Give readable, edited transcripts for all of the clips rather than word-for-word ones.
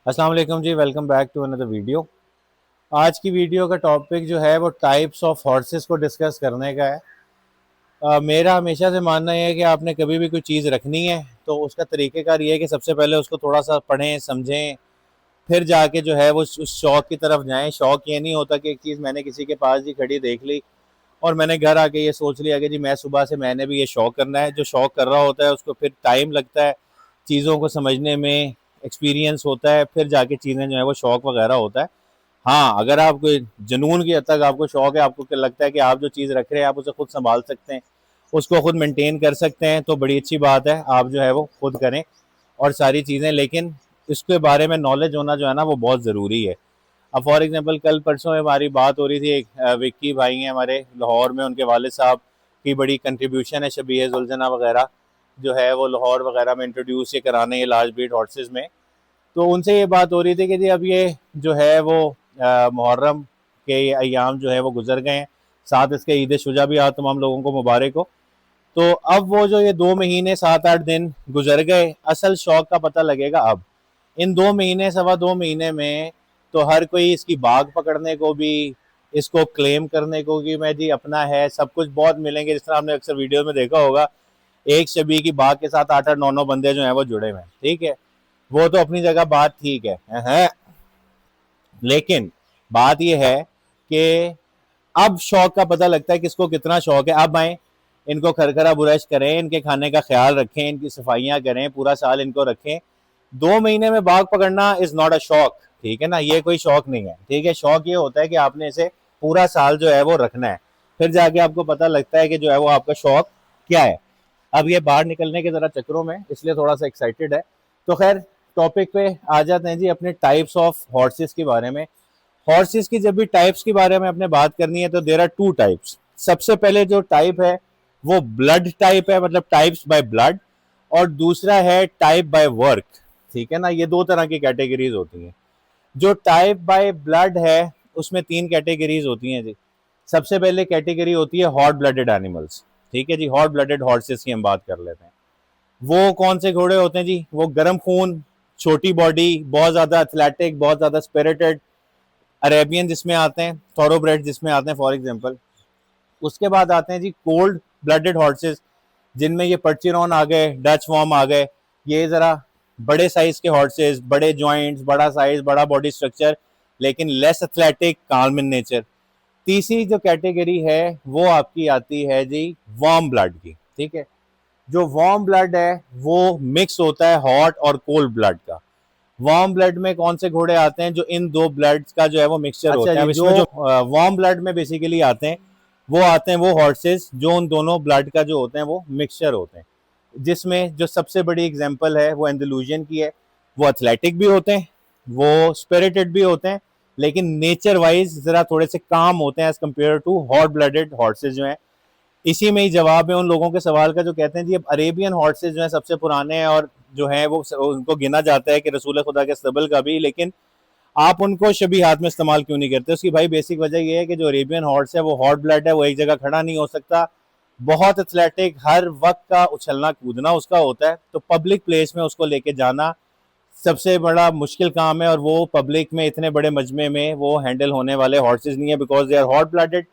अस्सलाम वालेकुम जी, welcome back to another video. आज की वीडियो का टॉपिक जो है वो टाइप्स ऑफ हॉर्सेस को डिस्कस करने का है। मेरा हमेशा से मानना ये है कि आपने कभी भी कोई चीज़ रखनी है तो उसका तरीक़ेकार ये है कि सबसे पहले उसको थोड़ा सा पढ़ें समझें, फिर जाके जो है वो उस शौक़ की तरफ जाएं। शौक़ ये नहीं होता कि एक चीज़ मैंने किसी के पास ही खड़ी देख ली और मैंने घर आके ये सोच लिया कि जी मैं सुबह से मैंने भी ये शौक़ करना है। जो शौक़ कर रहा होता है उसको फिर टाइम लगता है चीज़ों को समझने में, एक्सपीरियंस होता है, फिर जाके चीज़ें जो है वो शौक़ वगैरह होता है। हाँ, अगर आप कोई जुनून की हद तक आपको शौक़ है, आपको लगता है कि आप जो चीज़ रख रहे हैं आप उसे खुद संभाल सकते हैं, उसको खुद मेंटेन कर सकते हैं, तो बड़ी अच्छी बात है। आप जो है वो खुद करें और सारी चीज़ें, लेकिन इसके बारे में नॉलेज होना जो है ना वो बहुत ज़रूरी है। अब फॉर एग्जांपल कल परसों हमारी बात हो रही थी, एक विक्की भाई हैं हमारे लाहौर में, उनके वालिद साहब की बड़ी कंट्रीब्यूशन है शबीह जुलझना वगैरह जो है वो लाहौर वगैरह में इंट्रोड्यूस ये कराने ये लार्ज ब्रीड हॉर्सेस में। तो उनसे ये बात हो रही थी कि जी अब ये जो है वो मुहर्रम के ये अयाम जो है वो गुजर गए हैं, साथ इसके ईद शुजा भी आज तमाम लोगों को मुबारक हो। तो अब वो जो ये 2 महीने 7-8 दिन गुजर गए, असल शौक का पता लगेगा अब। इन 2 महीने सवा 2 महीने में तो हर कोई इसकी बाग पकड़ने को भी, इसको क्लेम करने को कि मैं जी अपना है, सब कुछ बहुत मिलेंगे। जिस तरह आपने अक्सर वीडियो में देखा होगा, एक शबी की बाग के साथ 8-8 9-9 बंदे जो हैं वो जुड़े हुए हैं, ठीक है। वो तो अपनी जगह बात ठीक है। लेकिन बात यह है कि अब शौक का पता लगता है किसको कितना शौक है। अब आए, इनको खरखरा बुरश करें, इनके खाने का ख्याल रखें, इनकी सफाइयाँ करें, पूरा साल इनको रखें। 2 महीने में बाग पकड़ना इज नॉट अ शौक, ठीक है ना, ये कोई शौक नहीं है, ठीक है। शौक ये होता है कि आपने इसे पूरा साल जो है वो रखना है, फिर जाके आपको पता लगता है कि जो है वो आपका शौक क्या है। अब ये बाहर निकलने के जरा चक्रों में इसलिए थोड़ा सा एक्साइटेड है। तो खैर, टॉपिक पे आ जाते हैं जी, अपने टाइप्स ऑफ हॉर्सेस के बारे में। हॉर्सेस की जब भी टाइप्स के बारे में अपने बात करनी है तो देयर आर 2 टाइप्स। सबसे पहले जो टाइप है वो ब्लड टाइप है, मतलब टाइप्स बाय ब्लड, और दूसरा है टाइप बाय वर्क, ठीक है ना। ये 2 तरह की कैटेगरीज होती हैं। जो टाइप बाय ब्लड है उसमें 3 कैटेगरीज होती हैं जी। सबसे पहले कैटेगरी होती है हॉट ब्लडेड एनिमल्स, ठीक है जी। हॉट ब्लडेड हॉर्सेस की हम बात कर लेते हैं। वो कौन से घोड़े होते हैं जी? वो गर्म खून, छोटी बॉडी, बहुत ज्यादा एथलेटिक, बहुत ज्यादा स्पिरिटेड, अरेबियन जिसमें आते हैं, थॉरोब्रेड जिसमें आते हैं फॉर एग्जांपल। उसके बाद आते हैं जी कोल्ड ब्लडेड हॉर्सेस, जिनमें ये पर्चिरॉन आ गए, डच वॉर्म आ गए। ये जरा बड़े साइज के हॉर्सेस, बड़े जॉइंट्स, बड़ा साइज, बड़ा बॉडी स्ट्रक्चर, लेकिन less athletic, calm in nature. तीसरी जो कैटेगरी है वो आपकी आती है जी वार्म ब्लड की, ठीक है। जो वार्म ब्लड है वो मिक्स होता है हॉट और कोल्ड ब्लड का। वार्म ब्लड में कौन से घोड़े आते हैं? जो इन दो ब्लड्स का जो है वो मिक्सचर होता है। अब इसमें जो वार्म ब्लड में बेसिकली आते हैं वो हॉर्सेस जो उन दोनों ब्लड का जो होते हैं वो मिक्सचर होते हैं। जिसमें जो सबसे बड़ी एग्जांपल है वो एंडलूजन की है। वो एथलेटिक भी होते हैं, वो स्पिरिटेड भी होते हैं, लेकिन नेचर वाइज जरा थोड़े से काम होते हैं as compared to hot blooded horses जो हैं। इसी में ही जवाब है उन लोगों के सवाल का जो कहते हैं जी अब अरेबियन हॉर्सेज जो हैं सबसे पुराने हैं और जो है वो उनको गिना जाता है कि रसूल खुदा के stable का भी, लेकिन आप उनको शबी हाथ में इस्तेमाल क्यों नहीं करते? उसकी भाई बेसिक वजह यह है कि जो अरेबियन हॉर्स है वो हॉट ब्लड है, वो एक जगह खड़ा नहीं हो सकता, बहुत एथलेटिक, हर वक्त का उछलना कूदना उसका होता है, तो पब्लिक प्लेस में उसको लेके जाना सबसे बड़ा मुश्किल काम है। और वो पब्लिक में इतने बड़े मजमे में वो हैंडल होने वाले हॉर्सेज नहीं है, because they are hot blooded.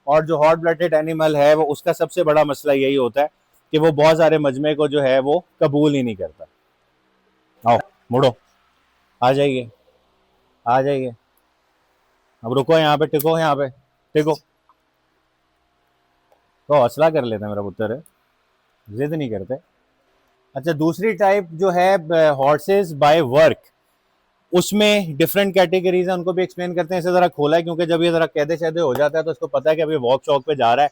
और जो हॉट ब्लडेड एनिमल है वो उसका सबसे बड़ा मसला यही होता है कि वो बहुत सारे मजमे को जो है वो कबूल ही नहीं करता। आओ, मुड़ो, आ जाइए, आ जाइए। अब रुको यहाँ पे, टिको यहाँ पे, टिको। तो हौसला कर लेते हैं मेरा पुत्र है, जिद नहीं करते। अच्छा, दूसरी टाइप जो है हॉर्सेस बाय वर्क, उसमें डिफरेंट कैटेगरीज है, उनको भी एक्सप्लेन करते हैं। इसे जरा खोला है क्योंकि जब ये जरा कैदे शैदे हो जाता है तो इसको पता है कि अभी वॉक चौक पे जा रहा है,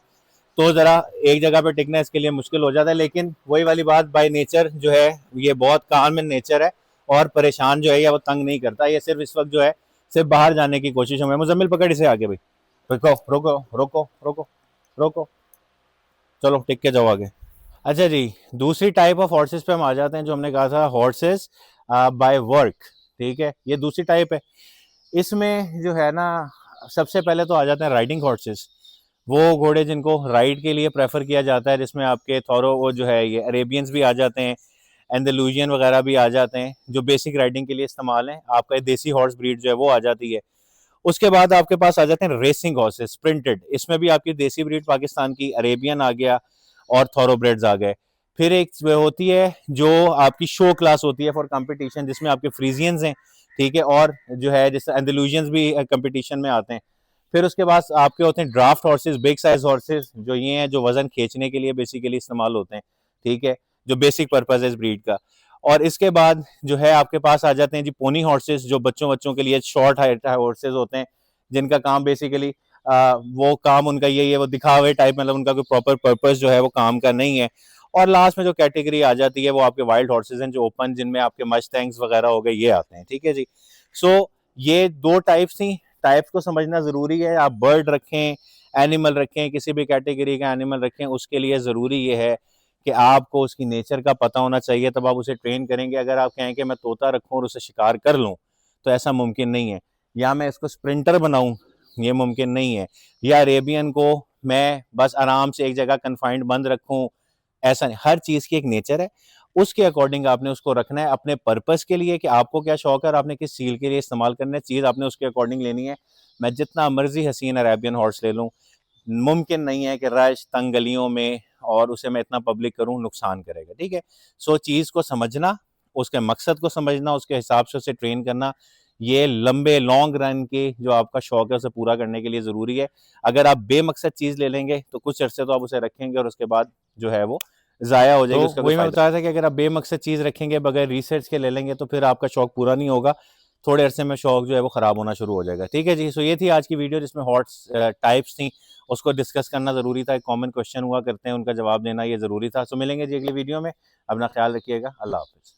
तो जरा एक जगह पे टिकना इसके लिए मुश्किल हो जाता है। लेकिन वही वाली बात, बाय नेचर जो है ये बहुत काम इन नेचर है और परेशान जो है या वो तंग नहीं करता। ये सिर्फ इस वक्त जो है सिर्फ बाहर जाने की कोशिश में। मुजम्मिल पकड़ इसे आगे भाई, रुको रुको रोको रोको रोको, चलो टिक के जाओ आगे। अच्छा जी, दूसरी टाइप ऑफ हॉर्सेस पे हम आ जाते हैं, जो हमने कहा था हॉर्सेस बाय वर्क, ठीक है। ये दूसरी टाइप है। इसमें जो है ना सबसे पहले तो आ जाते हैं राइडिंग हॉर्सेस, वो घोड़े जिनको राइड के लिए प्रेफर किया जाता है, जिसमें आपके थोरो वो जो है ये अरेबियंस भी आ जाते हैं, एंडलूजियन वगैरह भी आ जाते हैं जो बेसिक राइडिंग के लिए इस्तेमाल हैं। आपका देसी हॉर्स ब्रीड जो है वो आ जाती है। उसके बाद आपके पास आ जाते हैं रेसिंग हॉर्सेस स्प्रिंटेड, इसमें भी आपकी देसी ब्रीड पाकिस्तान की अरेबियन आ गया और थॉरोब्रेड्स आ गए। फिर एक होती है जो आपकी शो क्लास होती है फॉर कंपटीशन, जिसमें आपके फ्रीजियंस हैं, ठीक है, और जो है जैसे एंडलूजियंस भी कंपटीशन में आते हैं। फिर उसके बाद आपके होते हैं draft horses, big size horses, जो ये हैं जो वजन खींचने के लिए बेसिकली इस्तेमाल होते हैं, ठीक है, जो बेसिक पर्पज है इस ब्रीड का। और इसके बाद जो है आपके पास आ जाते हैं जी पोनी हॉर्सेस, जो बच्चों बच्चों के लिए शॉर्ट हाइट हॉर्सेस होते हैं, जिनका काम बेसिकली वो काम उनका यही है, वो दिखावे टाइप, मतलब उनका कोई प्रॉपर पर्पस जो है वो काम का नहीं है। और लास्ट में जो कैटेगरी आ जाती है वो आपके वाइल्ड हॉर्सेस हैं, जो ओपन, जिनमें आपके मस्टैंग्स वगैरह हो गए, ये आते हैं, ठीक है जी। सो ये दो टाइप्स थी। टाइप्स को समझना जरूरी है। आप बर्ड रखें, एनिमल रखें, किसी भी कैटेगरी का एनिमल रखें, उसके लिए जरूरी ये है कि आपको उसकी नेचर का पता होना चाहिए, तब आप उसे ट्रेन करेंगे। अगर आप कहें कि मैं तोता रखूं और उसे शिकार कर लूं, तो ऐसा मुमकिन नहीं है। या मैं इसको स्प्रिंटर बनाऊं, ये मुमकिन नहीं है। या अरेबियन को मैं बस आराम से एक जगह कन्फाइंड बंद रखूं, ऐसा नहीं। हर चीज़ की एक नेचर है, उसके अकॉर्डिंग आपने उसको रखना है अपने पर्पस के लिए, कि आपको क्या शौक है और आपने किस चीज़ के लिए इस्तेमाल करना है, चीज़ आपने उसके अकॉर्डिंग लेनी है। मैं जितना मर्जी हसीन अरेबियन हॉर्स ले लूँ, मुमकिन नहीं है कि रश तंग गलियों में और उसे मैं इतना पब्लिक करूं, नुकसान करेगा, ठीक है। सो चीज़ को समझना, उसके मकसद को समझना, उसके हिसाब से उसे ट्रेन करना, ये लंबे लॉन्ग रन के जो आपका शौक है उसे पूरा करने के लिए ज़रूरी है। अगर आप बेमकसद चीज़ ले लेंगे तो कुछ अरसे तो आप उसे रखेंगे और उसके बाद जो है वो ज़ाया हो जाएगी, तो उसका कोई वही मैं फायदा। बता रहा था कि अगर आप बेमकसद चीज़ रखेंगे, बगैर रिसर्च के ले लेंगे, तो फिर आपका शौक पूरा नहीं होगा। थोड़े अरसे में शौक जो है वो ख़राब होना शुरू हो जाएगा, ठीक है जी। सो ये थी आज की वीडियो, जिसमें हॉर्स टाइप्स थी, उसको डिस्कस करना ज़रूरी था। एक कॉमन क्वेश्चन हुआ करते हैं, उनका जवाब देना ये ज़रूरी था। सो मिलेंगे जी अगली वीडियो में। अपना ख्याल रखिएगा। अल्लाह हाफ़िज़।